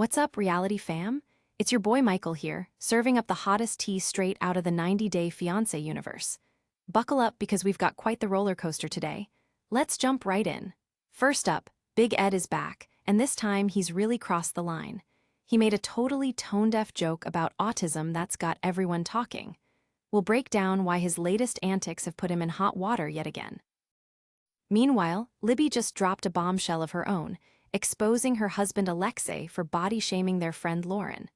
What's up, reality fam? It's your boy Michael here, serving up the hottest tea straight out of the 90-day Fiance universe. Buckle up because we've got quite the roller coaster today. Let's jump right in. First up, Big Ed is back, and this time he's really crossed the line. He made a totally tone-deaf joke about autism that's got everyone talking. We'll break down why his latest antics have put him in hot water yet again. Meanwhile, Libby just dropped a bombshell of her own, exposing her husband Alexei for body-shaming their friend Loren.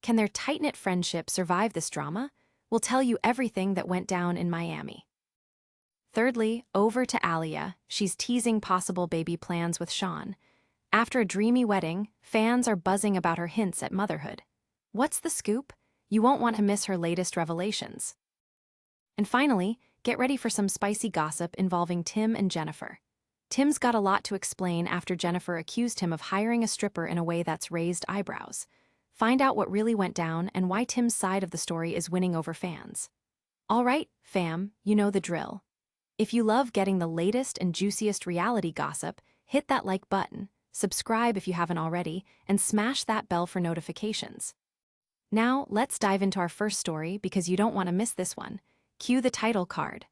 Can their tight-knit friendship survive this drama? We'll tell you everything that went down in Miami. Thirdly, over to Alliya. She's teasing possible baby plans with Shawn. After a dreamy wedding, fans are buzzing about her hints at motherhood. What's the scoop? You won't want to miss her latest revelations. And finally, get ready for some spicy gossip involving Tim and Jeniffer. Tim's got a lot to explain after Jeniffer accused him of hiring a stripper in a way that's raised eyebrows. Find out what really went down and why Tim's side of the story is winning over fans. All right, fam, you know the drill. If you love getting the latest and juiciest reality gossip, hit that like button, subscribe if you haven't already, and smash that bell for notifications. Now, let's dive into our first story because you don't want to miss this one. Cue the title card.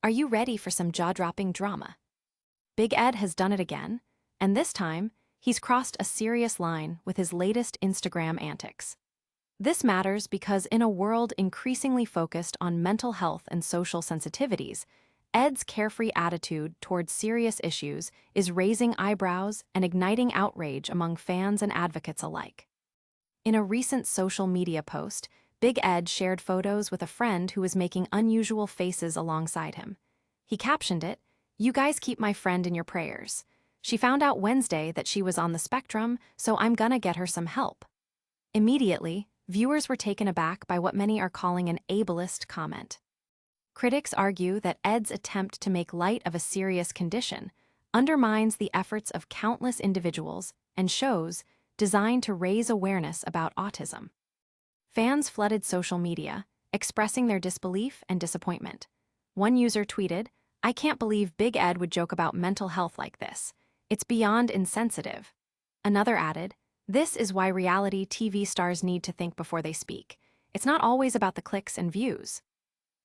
Are you ready for some jaw-dropping drama? Big Ed has done it again, and this time, he's crossed a serious line with his latest Instagram antics. This matters because in a world increasingly focused on mental health and social sensitivities, Ed's carefree attitude towards serious issues is raising eyebrows and igniting outrage among fans and advocates alike. In a recent social media post, Big Ed shared photos with a friend who was making unusual faces alongside him. He captioned it, "You guys keep my friend in your prayers. She found out Wednesday that she was on the spectrum, so I'm gonna get her some help." Immediately, viewers were taken aback by what many are calling an ableist comment. Critics argue that Ed's attempt to make light of a serious condition undermines the efforts of countless individuals and shows designed to raise awareness about autism. Fans flooded social media, expressing their disbelief and disappointment. One user tweeted, "I can't believe Big Ed would joke about mental health like this. It's beyond insensitive." Another added, "This is why reality TV stars need to think before they speak. It's not always about the clicks and views."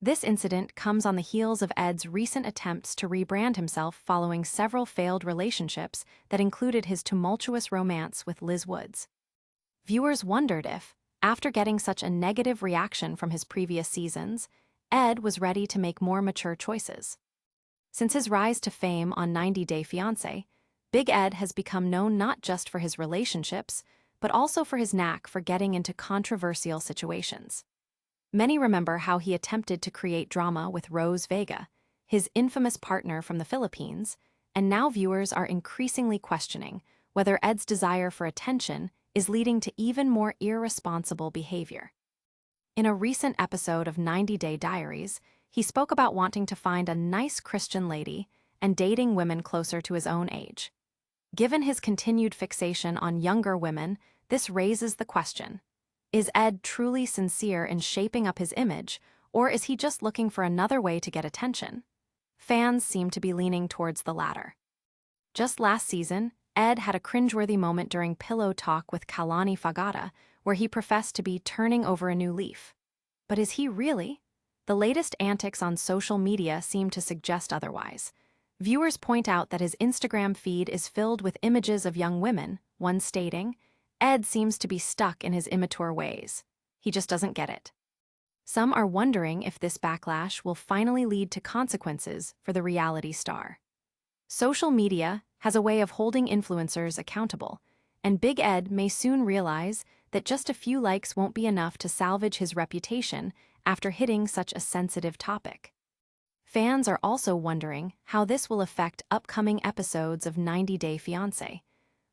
This incident comes on the heels of Ed's recent attempts to rebrand himself following several failed relationships that included his tumultuous romance with Liz Woods. Viewers wondered if, after getting such a negative reaction from his previous seasons, Ed was ready to make more mature choices. Since his rise to fame on 90-Day Fiance, Big Ed has become known not just for his relationships, but also for his knack for getting into controversial situations. Many remember how he attempted to create drama with Rose Vega, his infamous partner from the Philippines, and now viewers are increasingly questioning whether Ed's desire for attention is leading to even more irresponsible behavior. In a recent episode of 90-Day Diaries, he spoke about wanting to find a nice Christian lady and dating women closer to his own age. Given his continued fixation on younger women, this raises the question, is Ed truly sincere in shaping up his image, or is he just looking for another way to get attention? Fans seem to be leaning towards the latter. Just last season, Ed had a cringe-worthy moment during Pillow Talk with Kalani Fagata, where he professed to be turning over a new leaf. But is he really? The latest antics on social media seem to suggest otherwise. Viewers point out that his Instagram feed is filled with images of young women, one stating, "Ed seems to be stuck in his immature ways. He just doesn't get it." Some are wondering if this backlash will finally lead to consequences for the reality star. Social media has a way of holding influencers accountable, and Big Ed may soon realize that just a few likes won't be enough to salvage his reputation after hitting such a sensitive topic. Fans are also wondering how this will affect upcoming episodes of 90-Day Fiance.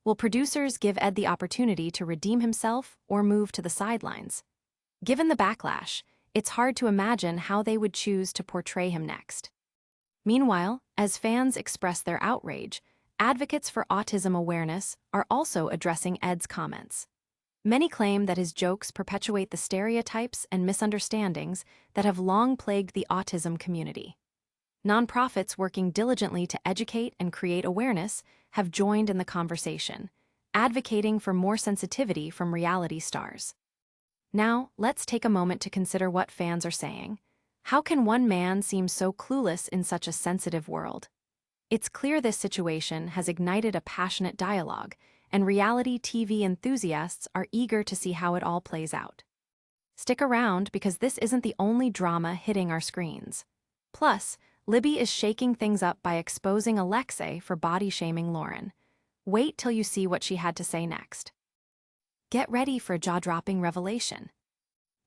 Will producers give Ed the opportunity to redeem himself or move to the sidelines? Given the backlash, it's hard to imagine how they would choose to portray him next. Meanwhile, as fans express their outrage, advocates for autism awareness are also addressing Ed's comments. Many claim that his jokes perpetuate the stereotypes and misunderstandings that have long plagued the autism community. Nonprofits working diligently to educate and create awareness have joined in the conversation, advocating for more sensitivity from reality stars. Now, let's take a moment to consider what fans are saying. How can one man seem so clueless in such a sensitive world? It's clear this situation has ignited a passionate dialogue, and reality TV enthusiasts are eager to see how it all plays out. Stick around because this isn't the only drama hitting our screens. Plus, Libby is shaking things up by exposing Alexei for body-shaming Loren. Wait till you see what she had to say next. Get ready for a jaw-dropping revelation.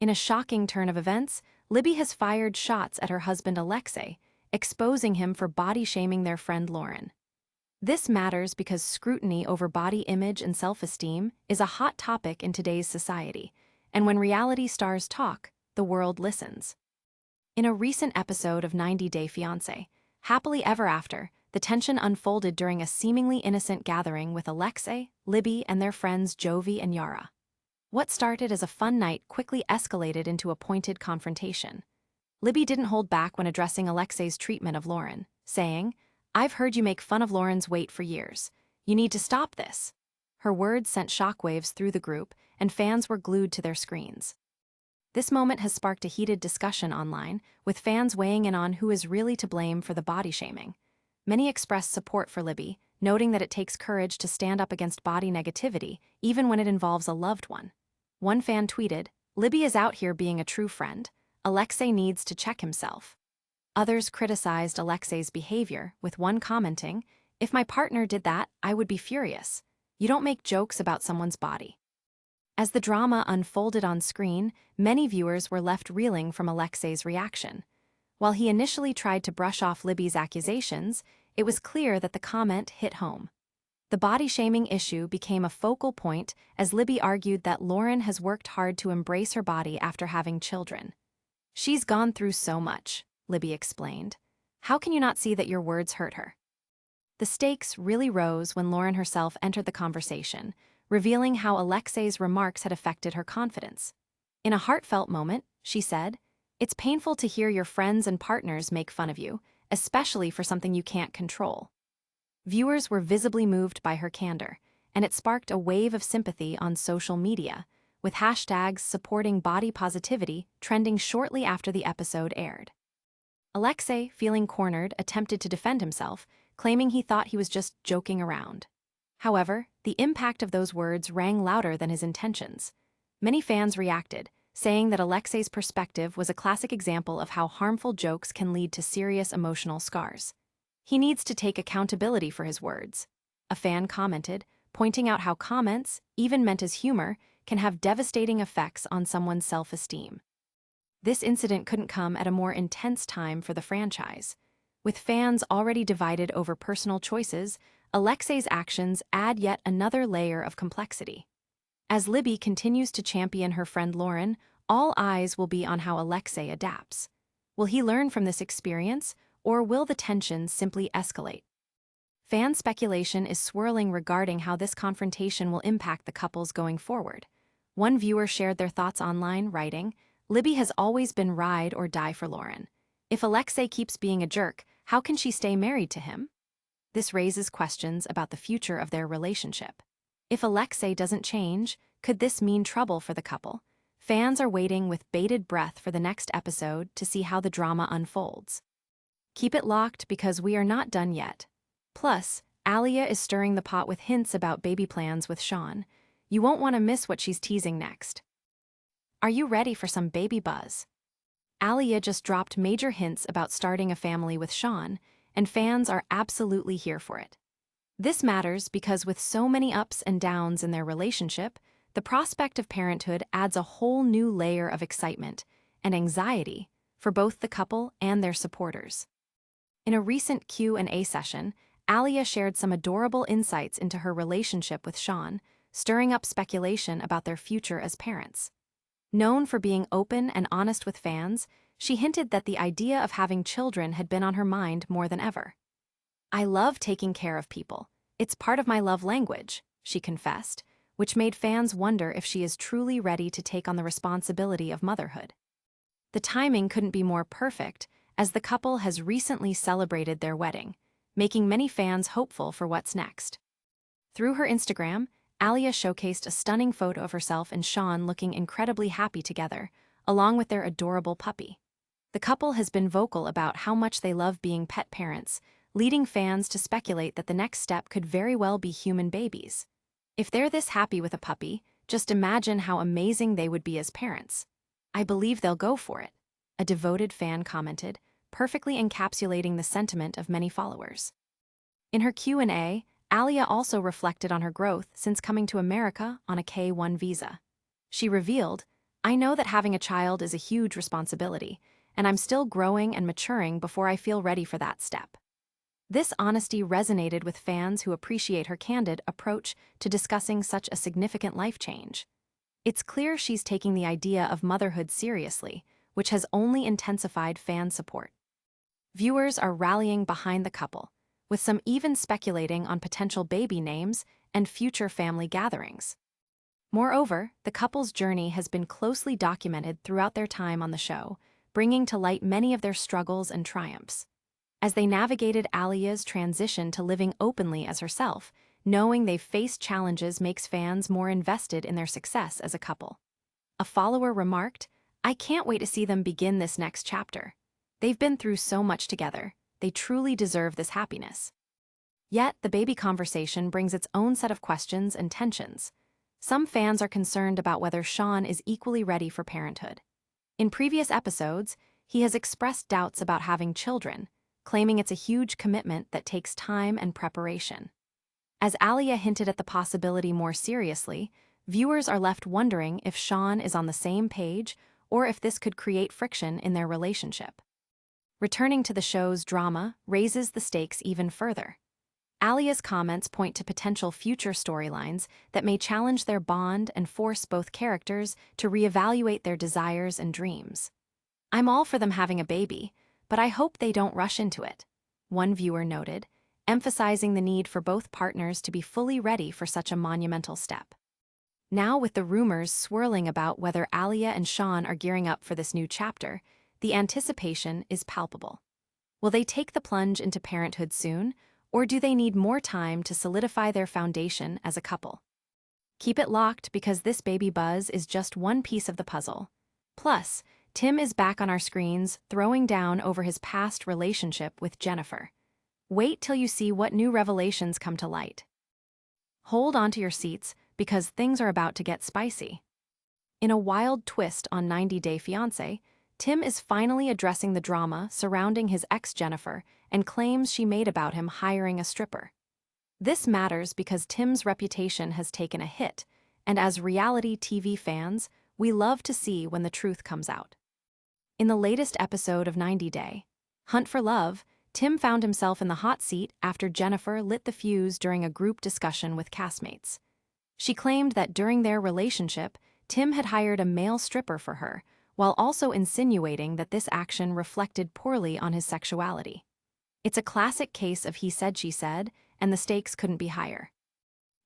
In a shocking turn of events, Libby has fired shots at her husband Alexei, exposing him for body-shaming their friend Loren. This matters because scrutiny over body image and self-esteem is a hot topic in today's society, and when reality stars talk, the world listens. In a recent episode of 90 Day Fiance, Happily Ever After, the tension unfolded during a seemingly innocent gathering with Alexei, Libby, and their friends Jovi and Yara. What started as a fun night quickly escalated into a pointed confrontation. Libby didn't hold back when addressing Alexei's treatment of Loren, saying, "I've heard you make fun of Loren's weight for years. You need to stop this." Her words sent shockwaves through the group, and fans were glued to their screens. This moment has sparked a heated discussion online, with fans weighing in on who is really to blame for the body shaming. Many expressed support for Libby, noting that it takes courage to stand up against body negativity, even when it involves a loved one. One fan tweeted, "Libby is out here being a true friend. Alexei needs to check himself." Others criticized Alexei's behavior, with one commenting, "If my partner did that, I would be furious. You don't make jokes about someone's body." As the drama unfolded on screen, many viewers were left reeling from Alexei's reaction. While he initially tried to brush off Libby's accusations, it was clear that the comment hit home. The body-shaming issue became a focal point as Libby argued that Loren has worked hard to embrace her body after having children. "She's gone through so much," Libby explained. "How can you not see that your words hurt her?" The stakes really rose when Loren herself entered the conversation, revealing how Alexei's remarks had affected her confidence. In a heartfelt moment, she said, "It's painful to hear your friends and partners make fun of you, especially for something you can't control." Viewers were visibly moved by her candor, and it sparked a wave of sympathy on social media, with hashtags supporting body positivity trending shortly after the episode aired. Alexei, feeling cornered, attempted to defend himself, claiming he thought he was just joking around. However, the impact of those words rang louder than his intentions. Many fans reacted, saying that Alexei's perspective was a classic example of how harmful jokes can lead to serious emotional scars. "He needs to take accountability for his words," a fan commented, pointing out how comments, even meant as humor, can have devastating effects on someone's self-esteem. This incident couldn't come at a more intense time for the franchise. With fans already divided over personal choices, Alexei's actions add yet another layer of complexity. As Libby continues to champion her friend Loren, all eyes will be on how Alexei adapts. Will he learn from this experience, or will the tension simply escalate? Fan speculation is swirling regarding how this confrontation will impact the couples going forward. One viewer shared their thoughts online, writing, "Libby has always been ride or die for Loren. If Alexei keeps being a jerk, how can she stay married to him?" This raises questions about the future of their relationship. If Alexei doesn't change, could this mean trouble for the couple? Fans are waiting with bated breath for the next episode to see how the drama unfolds. Keep it locked because we are not done yet. Plus, Alliya is stirring the pot with hints about baby plans with Shawn. You won't want to miss what she's teasing next. Are you ready for some baby buzz? Alliya just dropped major hints about starting a family with Shawn, and fans are absolutely here for it. This matters because with so many ups and downs in their relationship, the prospect of parenthood adds a whole new layer of excitement and anxiety for both the couple and their supporters. In a recent Q&A session, Alliya shared some adorable insights into her relationship with Shawn, stirring up speculation about their future as parents. Known for being open and honest with fans, she hinted that the idea of having children had been on her mind more than ever. "I love taking care of people. It's part of my love language," she confessed, which made fans wonder if she is truly ready to take on the responsibility of motherhood. The timing couldn't be more perfect, as the couple has recently celebrated their wedding, making many fans hopeful for what's next. Through her Instagram, Alliya showcased a stunning photo of herself and Shawn looking incredibly happy together, along with their adorable puppy. The couple has been vocal about how much they love being pet parents, leading fans to speculate that the next step could very well be human babies. If they're this happy with a puppy, just imagine how amazing they would be as parents. I believe they'll go for it, a devoted fan commented, perfectly encapsulating the sentiment of many followers. In her Q&A, Alliya also reflected on her growth since coming to America on a K-1 visa. She revealed, "I know that having a child is a huge responsibility, and I'm still growing and maturing before I feel ready for that step." This honesty resonated with fans who appreciate her candid approach to discussing such a significant life change. It's clear she's taking the idea of motherhood seriously, which has only intensified fan support. Viewers are rallying behind the couple, with some even speculating on potential baby names and future family gatherings. Moreover, the couple's journey has been closely documented throughout their time on the show, bringing to light many of their struggles and triumphs. As they navigated Alliya's transition to living openly as herself, knowing they've faced challenges makes fans more invested in their success as a couple. A follower remarked, "I can't wait to see them begin this next chapter. They've been through so much together. They truly deserve this happiness." Yet, the baby conversation brings its own set of questions and tensions. Some fans are concerned about whether Shawn is equally ready for parenthood. In previous episodes, he has expressed doubts about having children, claiming it's a huge commitment that takes time and preparation. As Alliya hinted at the possibility more seriously, viewers are left wondering if Shawn is on the same page or if this could create friction in their relationship. Returning to the show's drama raises the stakes even further. Alliya's comments point to potential future storylines that may challenge their bond and force both characters to reevaluate their desires and dreams. "I'm all for them having a baby, but I hope they don't rush into it," one viewer noted, emphasizing the need for both partners to be fully ready for such a monumental step. Now, with the rumors swirling about whether Alliya and Shawn are gearing up for this new chapter, the anticipation is palpable. Will they take the plunge into parenthood soon, or do they need more time to solidify their foundation as a couple? Keep it locked because this baby buzz is just one piece of the puzzle. Plus, Tim is back on our screens throwing down over his past relationship with Jeniffer. Wait till you see what new revelations come to light. Hold onto your seats because things are about to get spicy. In a wild twist on 90 Day Fiance, Tim is finally addressing the drama surrounding his ex Jeniffer and claims she made about him hiring a stripper. This matters because Tim's reputation has taken a hit, and as reality TV fans, we love to see when the truth comes out. In the latest episode of 90 Day Hunt for Love, Tim found himself in the hot seat after Jeniffer lit the fuse during a group discussion with castmates. She claimed that during their relationship, Tim had hired a male stripper for her, while also insinuating that this action reflected poorly on his sexuality. It's a classic case of he said, she said, and the stakes couldn't be higher.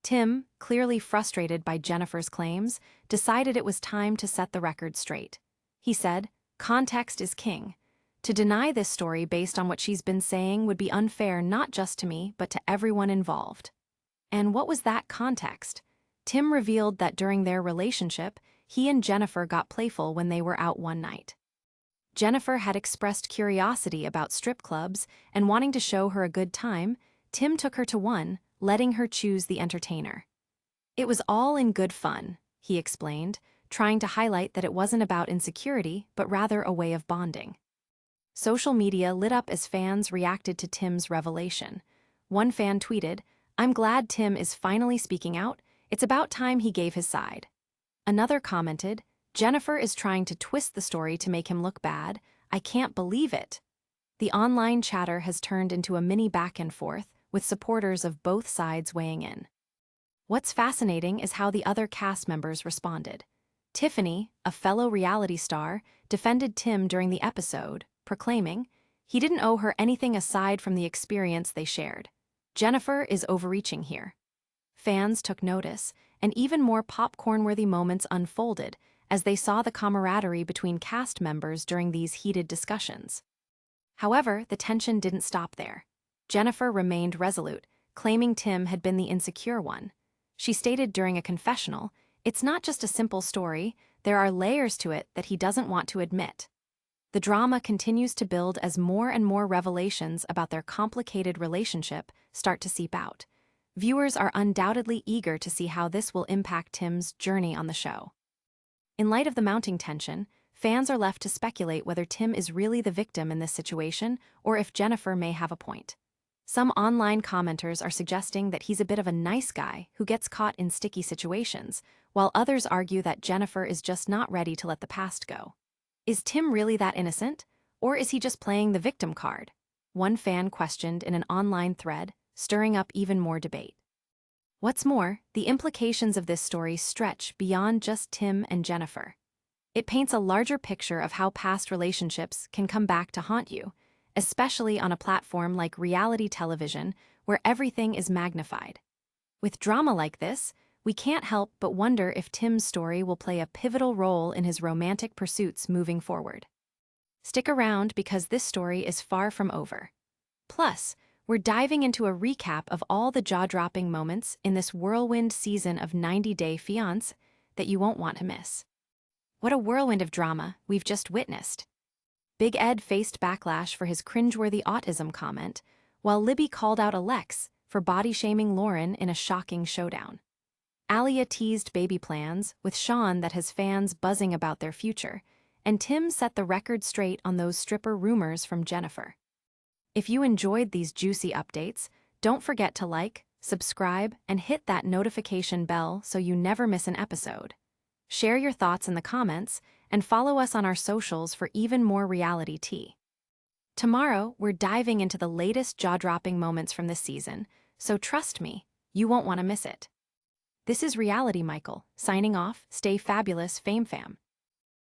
Tim, clearly frustrated by Jeniffer's claims, decided it was time to set the record straight. He said, "Context is king. To deny this story based on what she's been saying would be unfair not just to me, but to everyone involved." And what was that context? Tim revealed that during their relationship, he and Jeniffer got playful when they were out one night. Jeniffer had expressed curiosity about strip clubs, and wanting to show her a good time, Tim took her to one, letting her choose the entertainer. "It was all in good fun," he explained, trying to highlight that it wasn't about insecurity, but rather a way of bonding. Social media lit up as fans reacted to Tim's revelation. One fan tweeted, "I'm glad Tim is finally speaking out. It's about time he gave his side." Another commented, "Jeniffer is trying to twist the story to make him look bad. I can't believe it." The online chatter has turned into a mini back and forth, with supporters of both sides weighing in. What's fascinating is how the other cast members responded. Tiffany, a fellow reality star, defended Tim during the episode, proclaiming, he didn't owe her anything aside from the experience they shared. Jeniffer is overreaching here. Fans took notice, and even more popcorn-worthy moments unfolded as they saw the camaraderie between cast members during these heated discussions. However, the tension didn't stop there. Jeniffer remained resolute, claiming Tim had been the insecure one. She stated during a confessional, "It's not just a simple story, there are layers to it that he doesn't want to admit." The drama continues to build as more and more revelations about their complicated relationship start to seep out. Viewers are undoubtedly eager to see how this will impact Tim's journey on the show. In light of the mounting tension, fans are left to speculate whether Tim is really the victim in this situation or if Jeniffer may have a point. Some online commenters are suggesting that he's a bit of a nice guy who gets caught in sticky situations, while others argue that Jeniffer is just not ready to let the past go. Is Tim really that innocent, or is he just playing the victim card? One fan questioned in an online thread, stirring up even more debate. What's more, the implications of this story stretch beyond just Tim and Jeniffer. It paints a larger picture of how past relationships can come back to haunt you, especially on a platform like reality television where everything is magnified. With drama like this, we can't help but wonder if Tim's story will play a pivotal role in his romantic pursuits moving forward. Stick around because this story is far from over. Plus, we're diving into a recap of all the jaw-dropping moments in this whirlwind season of 90 Day Fiance that you won't want to miss. What a whirlwind of drama we've just witnessed. Big Ed faced backlash for his cringe-worthy autism comment, while Libby called out Alexei for body-shaming Loren in a shocking showdown. Alliya teased baby plans with Shawn that has fans buzzing about their future, and Tim set the record straight on those stripper rumors from Jeniffer. If you enjoyed these juicy updates, don't forget to like, subscribe, and hit that notification bell so you never miss an episode. Share your thoughts in the comments, and follow us on our socials for even more reality tea. Tomorrow, we're diving into the latest jaw-dropping moments from this season, so trust me, you won't want to miss it. This is Reality Michael, signing off. Stay fabulous, Fame Fam.